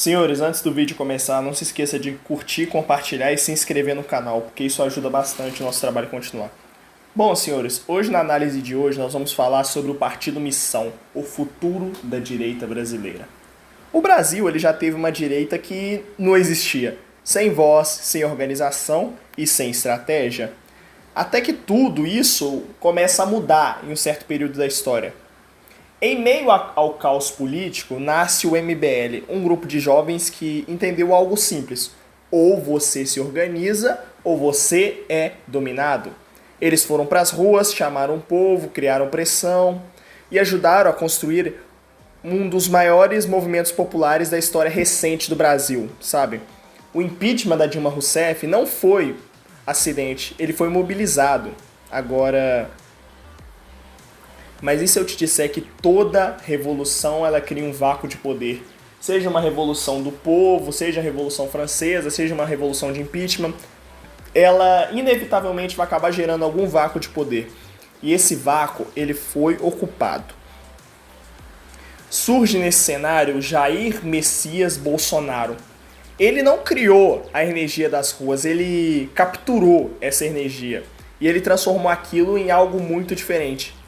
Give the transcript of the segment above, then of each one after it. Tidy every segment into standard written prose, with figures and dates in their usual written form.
Senhores, antes do vídeo começar, não se esqueça de curtir, compartilhar e se inscrever no canal, porque isso ajuda bastante o nosso trabalho a continuar. Bom, senhores, hoje na análise de hoje nós vamos falar sobre o Partido Missão, o futuro da direita brasileira. O Brasil ele já teve uma direita que não existia, sem voz, sem organização e sem estratégia. Até que tudo isso começa a mudar em um certo período da história. Em meio ao caos político, nasce o MBL, um grupo de jovens que entendeu algo simples. Ou você se organiza, ou você é dominado. Eles foram para as ruas, chamaram o povo, criaram pressão e ajudaram a construir um dos maiores movimentos populares da história recente do Brasil, sabe? O impeachment da Dilma Rousseff não foi acidente, ele foi mobilizado. Agora... Mas e se eu te disser que toda revolução ela cria um vácuo de poder? Seja uma revolução do povo, seja a Revolução Francesa, seja uma revolução de impeachment, ela inevitavelmente vai acabar gerando algum vácuo de poder. E esse vácuo, ele foi ocupado. Surge nesse cenário Jair Messias Bolsonaro. Ele não criou a energia das ruas, ele capturou essa energia. E ele transformou aquilo em algo muito diferente.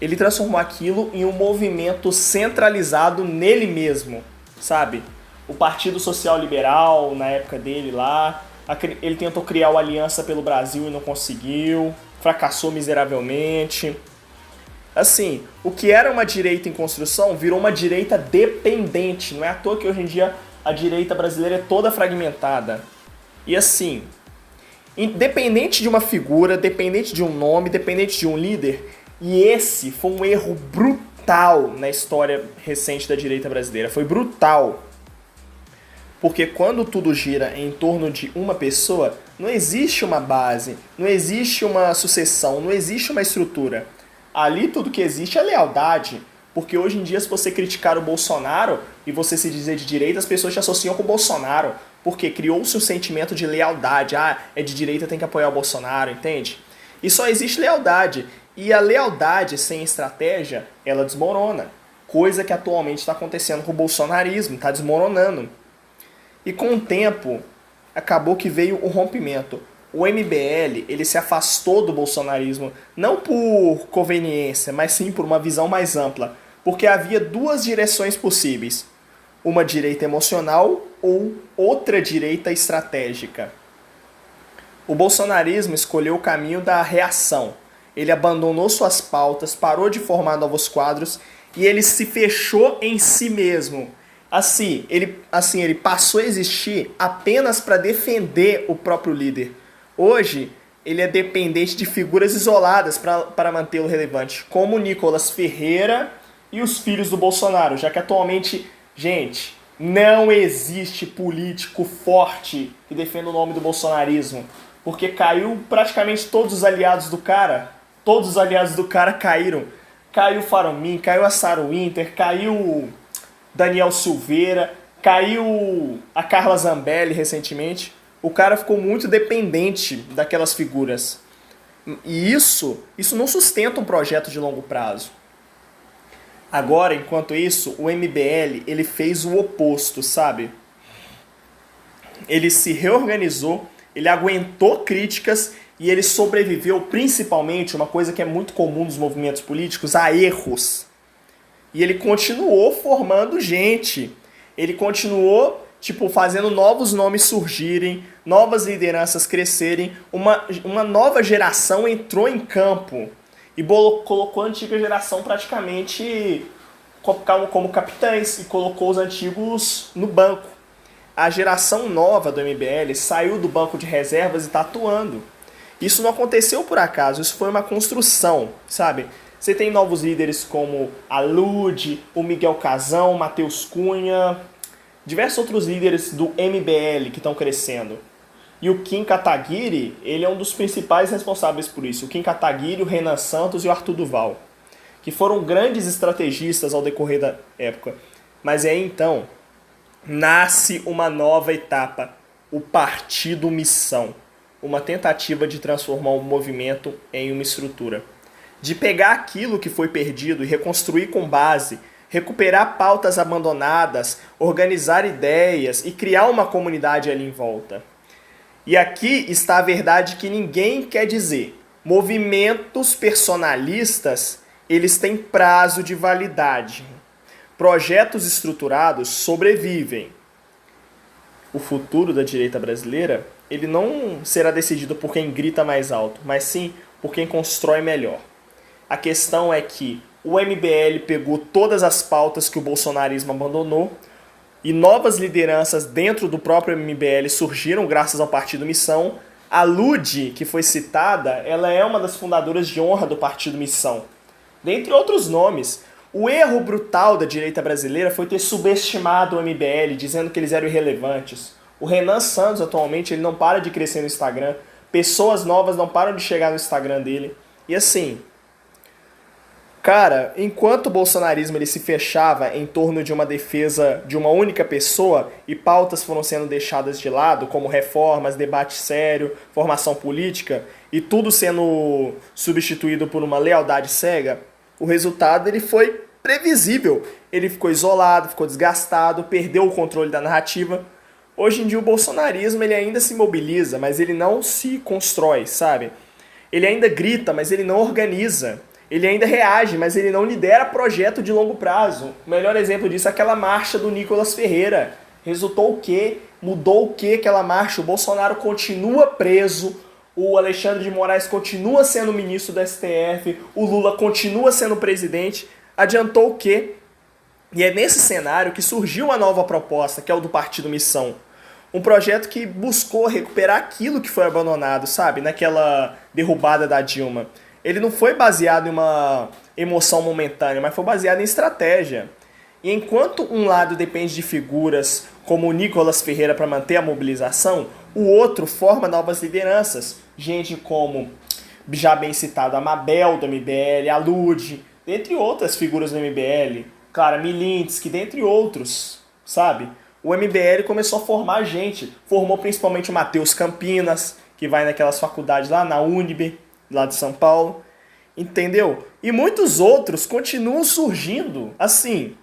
Ele transformou aquilo em um movimento centralizado nele mesmo, sabe? O Partido Social Liberal, na época dele lá, ele tentou criar o Aliança pelo Brasil e não conseguiu, fracassou miseravelmente. Assim, o que era uma direita em construção virou uma direita dependente. Não é à toa que hoje em dia a direita brasileira é toda fragmentada. E assim, independente de uma figura, dependente de um nome, dependente de um líder... E esse foi um erro brutal na história recente da direita brasileira. Foi brutal. Porque quando tudo gira em torno de uma pessoa, não existe uma base, não existe uma sucessão, não existe uma estrutura. Ali tudo que existe é lealdade. Porque hoje em dia, se você criticar o Bolsonaro e você se dizer de direita, as pessoas te associam com o Bolsonaro. Porque criou-se um sentimento de lealdade. Ah, é de direita, tem que apoiar o Bolsonaro, entende? E só existe lealdade. E a lealdade sem estratégia, ela desmorona. Coisa que atualmente está acontecendo com o bolsonarismo, está desmoronando. E com o tempo, acabou que veio o rompimento. O MBL, ele se afastou do bolsonarismo, não por conveniência, mas sim por uma visão mais ampla. Porque havia duas direções possíveis. Uma direita emocional ou outra direita estratégica. O bolsonarismo escolheu o caminho da reação. Ele abandonou suas pautas, parou de formar novos quadros e ele se fechou em si mesmo. Assim, ele passou a existir apenas para defender o próprio líder. Hoje, ele é dependente de figuras isoladas para mantê-lo relevante, como Nicolas Ferreira e os filhos do Bolsonaro, já que atualmente, gente, não existe político forte que defenda o nome do bolsonarismo, porque caiu praticamente todos os aliados do cara. Todos os aliados do cara caíram. Caiu o Faromin, caiu a Sarah Winter, caiu Daniel Silveira, caiu a Carla Zambelli recentemente. O cara ficou muito dependente daquelas figuras. E isso não sustenta um projeto de longo prazo. Agora, enquanto isso, o MBL ele fez o oposto, sabe? Ele se reorganizou, ele aguentou críticas e ele sobreviveu principalmente, uma coisa que é muito comum nos movimentos políticos, a erros. E ele continuou formando gente. Ele continuou, fazendo novos nomes surgirem, novas lideranças crescerem. Uma nova geração entrou em campo e colocou a antiga geração praticamente como capitães e colocou os antigos no banco. A geração nova do MBL saiu do banco de reservas e está atuando. Isso não aconteceu por acaso, isso foi uma construção, sabe? Você tem novos líderes como a Lud, o Miguel Casão, o Matheus Cunha, diversos outros líderes do MBL que estão crescendo. E o Kim Kataguiri, ele é um dos principais responsáveis por isso. O Kim Kataguiri, o Renan Santos e o Arthur Duval, que foram grandes estrategistas ao decorrer da época. Mas aí então, nasce uma nova etapa, o Partido Missão. Uma tentativa de transformar o movimento em uma estrutura. De pegar aquilo que foi perdido e reconstruir com base recuperar pautas abandonadas, organizar ideias e criar uma comunidade ali em volta. E aqui está a verdade que ninguém quer dizer. Movimentos personalistas, eles têm prazo de validade. Projetos estruturados sobrevivem. O futuro da direita brasileira, ele não será decidido por quem grita mais alto, mas sim por quem constrói melhor. A questão é que o MBL pegou todas as pautas que o bolsonarismo abandonou e novas lideranças dentro do próprio MBL surgiram graças ao Partido Missão. A Lud, que foi citada, ela é uma das fundadoras de honra do Partido Missão. Dentre outros nomes, o erro brutal da direita brasileira foi ter subestimado o MBL, dizendo que eles eram irrelevantes. O Renan Santos, atualmente, ele não para de crescer no Instagram. Pessoas novas não param de chegar no Instagram dele. E assim, cara, enquanto o bolsonarismo ele se fechava em torno de uma defesa de uma única pessoa e pautas foram sendo deixadas de lado, como reformas, debate sério, formação política, e tudo sendo substituído por uma lealdade cega, o resultado ele foi previsível. Ele ficou isolado, ficou desgastado, perdeu o controle da narrativa. Hoje em dia o bolsonarismo ele ainda se mobiliza, mas ele não se constrói, sabe? Ele ainda grita, mas ele não organiza. Ele ainda reage, mas ele não lidera projeto de longo prazo. O melhor exemplo disso é aquela marcha do Nicolas Ferreira. Resultou o quê? Mudou o quê aquela marcha? O Bolsonaro continua preso, o Alexandre de Moraes continua sendo ministro do STF, o Lula continua sendo presidente. Adiantou o quê? E é nesse cenário que surgiu uma nova proposta, que é o do Partido Missão. Um projeto que buscou recuperar aquilo que foi abandonado, sabe? Naquela derrubada da Dilma. Ele não foi baseado em uma emoção momentânea, mas foi baseado em estratégia. E enquanto um lado depende de figuras como o Nicolas Ferreira para manter a mobilização, o outro forma novas lideranças. Gente como, já bem citado, a Mabel do MBL, a Lud, dentre outras figuras do MBL, Clara Milinsky, dentre outros, sabe? O MBL começou a formar gente. Formou principalmente o Matheus Campinas, que vai naquelas faculdades lá na Unib, lá de São Paulo, entendeu? E muitos outros continuam surgindo assim.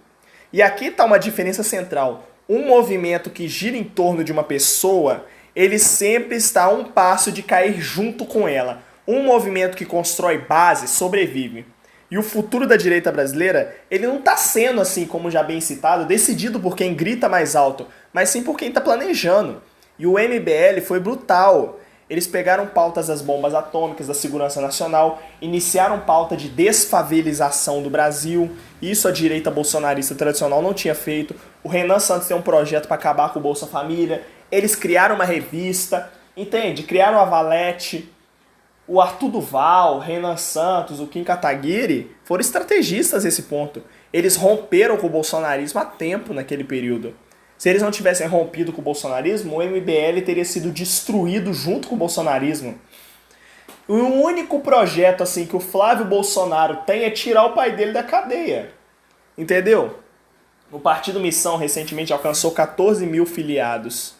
E aqui está uma diferença central. Um movimento que gira em torno de uma pessoa, ele sempre está a um passo de cair junto com ela. Um movimento que constrói base sobrevive. E o futuro da direita brasileira, ele não está sendo, assim como já bem citado, decidido por quem grita mais alto, mas sim por quem está planejando. E o MBL foi brutal. Eles pegaram pautas das bombas atômicas, da segurança nacional, iniciaram pauta de desfavelização do Brasil. Isso a direita bolsonarista tradicional não tinha feito. O Renan Santos tem um projeto para acabar com o Bolsa Família. Eles criaram uma revista, entende? Criaram a Valete. O Arthur Duval, o Renan Santos, o Kim Kataguiri foram estrategistas nesse ponto. Eles romperam com o bolsonarismo a tempo naquele período. Se eles não tivessem rompido com o bolsonarismo, o MBL teria sido destruído junto com o bolsonarismo. O único projeto assim que o Flávio Bolsonaro tem é tirar o pai dele da cadeia. Entendeu? O Partido Missão recentemente alcançou 14 mil filiados.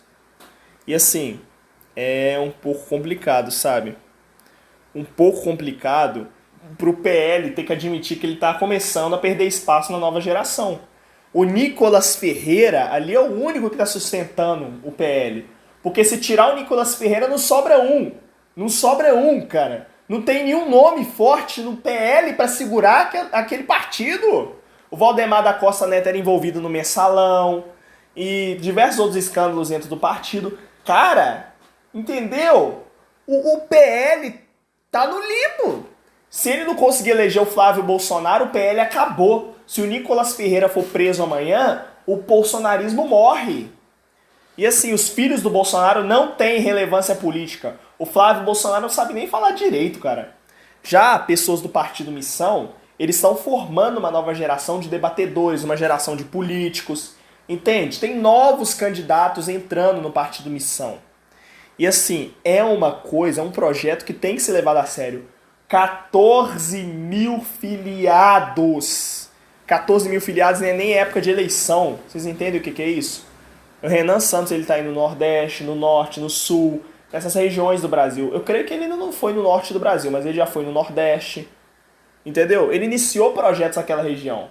E assim, é um pouco complicado, sabe? Um pouco complicado pro PL ter que admitir que ele tá começando a perder espaço na nova geração. O Nicolas Ferreira ali é o único que está sustentando o PL. Porque se tirar o Nicolas Ferreira não sobra um. Não sobra um, cara. Não tem nenhum nome forte no PL para segurar aquele partido. O Valdemar da Costa Neto era envolvido no mensalão e diversos outros escândalos dentro do partido. Cara, entendeu? O PL tá no limbo. Se ele não conseguir eleger o Flávio Bolsonaro, o PL acabou. Se o Nicolas Ferreira for preso amanhã, o bolsonarismo morre. E assim, os filhos do Bolsonaro não têm relevância política. O Flávio Bolsonaro não sabe nem falar direito, cara. Já pessoas do Partido Missão, eles estão formando uma nova geração de debatedores, uma geração de políticos. Entende? Tem novos candidatos entrando no Partido Missão. E assim, é uma coisa, é um projeto que tem que ser levado a sério. 14 mil filiados. 14 mil filiados não é nem época de eleição. Vocês entendem o que é isso? O Renan Santos ele tá aí no Nordeste, no Norte, no Sul, nessas regiões do Brasil. Eu creio que ele ainda não foi no Norte do Brasil, mas ele já foi no Nordeste. Entendeu? Ele iniciou projetos naquela região.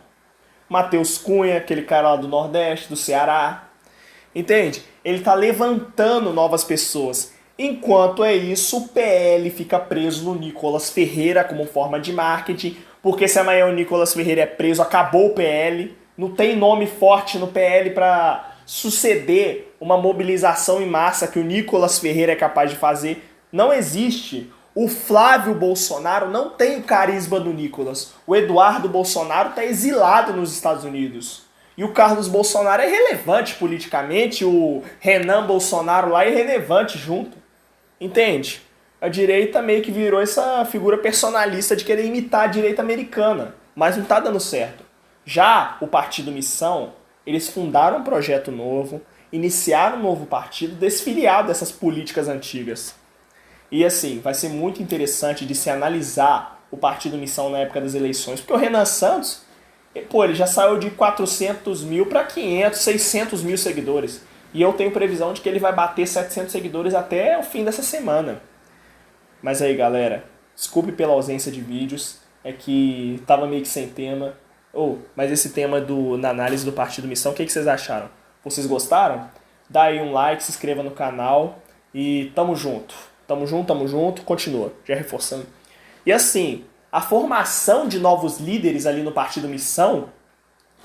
Matheus Cunha, aquele cara lá do Nordeste, do Ceará. Entende? Ele tá levantando novas pessoas. Enquanto é isso, o PL fica preso no Nicolas Ferreira como forma de marketing, porque se amanhã o Nicolas Ferreira é preso, acabou o PL. Não tem nome forte no PL para suceder uma mobilização em massa que o Nicolas Ferreira é capaz de fazer. Não existe. O Flávio Bolsonaro não tem o carisma do Nicolas. O Eduardo Bolsonaro está exilado nos Estados Unidos. E o Carlos Bolsonaro é relevante politicamente, o Renan Bolsonaro lá é relevante junto. Entende? A direita meio que virou essa figura personalista de querer imitar a direita americana, mas não está dando certo. Já o Partido Missão, eles fundaram um projeto novo, iniciaram um novo partido desfiliado dessas políticas antigas. E assim, vai ser muito interessante de se analisar o Partido Missão na época das eleições, porque o Renan Santos, ele já saiu de 400 mil para 500, 600 mil seguidores. E eu tenho previsão de que ele vai bater 700 seguidores até o fim dessa semana. Mas aí, galera, desculpe pela ausência de vídeos, é que tava meio que sem tema. Mas esse tema na análise do Partido Missão, o que vocês acharam? Vocês gostaram? Dá aí um like, se inscreva no canal e tamo junto. Tamo junto, continua, já reforçando. E assim, a formação de novos líderes ali no Partido Missão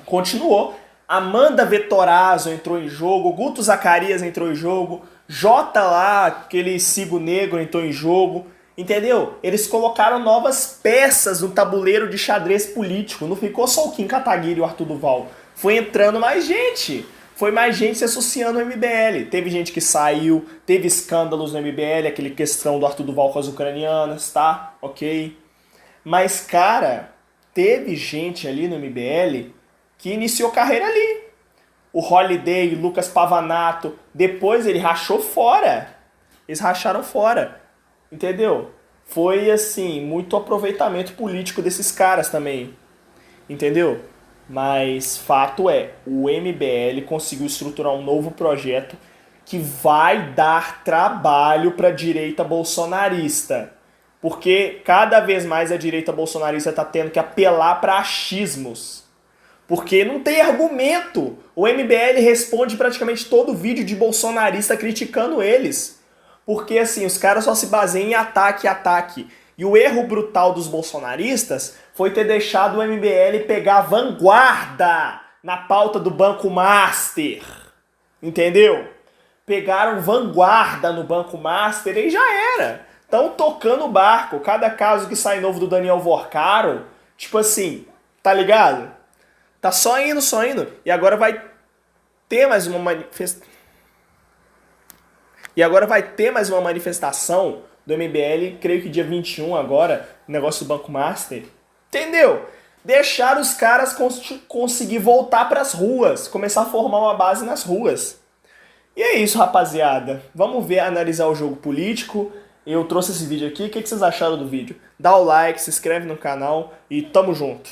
continuou. Amanda Vettorazzo entrou em jogo, Guto Zacarias entrou em jogo, Jota lá, aquele Cigo Negro entrou em jogo, entendeu? Eles colocaram novas peças no tabuleiro de xadrez político, não ficou só o Kim Kataguiri e o Arthur Duval, foi entrando mais gente. Foi mais gente se associando ao MBL. Teve gente que saiu, teve escândalos no MBL, aquele questão do Arthur Duval com as ucranianas, tá? Ok. Mas, cara, teve gente ali no MBL que iniciou carreira ali. O Holiday, o Lucas Pavanato, depois ele rachou fora. Eles racharam fora, entendeu? Foi, assim, muito aproveitamento político desses caras também, entendeu? Mas fato é, o MBL conseguiu estruturar um novo projeto que vai dar trabalho para a direita bolsonarista. Porque cada vez mais a direita bolsonarista está tendo que apelar para achismos. Porque não tem argumento. O MBL responde praticamente todo vídeo de bolsonarista criticando eles. Porque assim, os caras só se baseiam em ataque. E o erro brutal dos bolsonaristas foi ter deixado o MBL pegar a vanguarda na pauta do Banco Master. Entendeu? Pegaram vanguarda no Banco Master e já era. Estão tocando o barco. Cada caso que sai novo do Daniel Vorcaro, tipo assim, tá ligado? Tá só indo. E agora vai ter mais uma manifestação do MBL, creio que dia 21 agora, negócio do Banco Master. Entendeu? Deixar os caras conseguir voltar pras ruas, começar a formar uma base nas ruas. E é isso, rapaziada. Vamos ver, analisar o jogo político. Eu trouxe esse vídeo aqui. O que vocês acharam do vídeo? Dá o like, se inscreve no canal e tamo junto.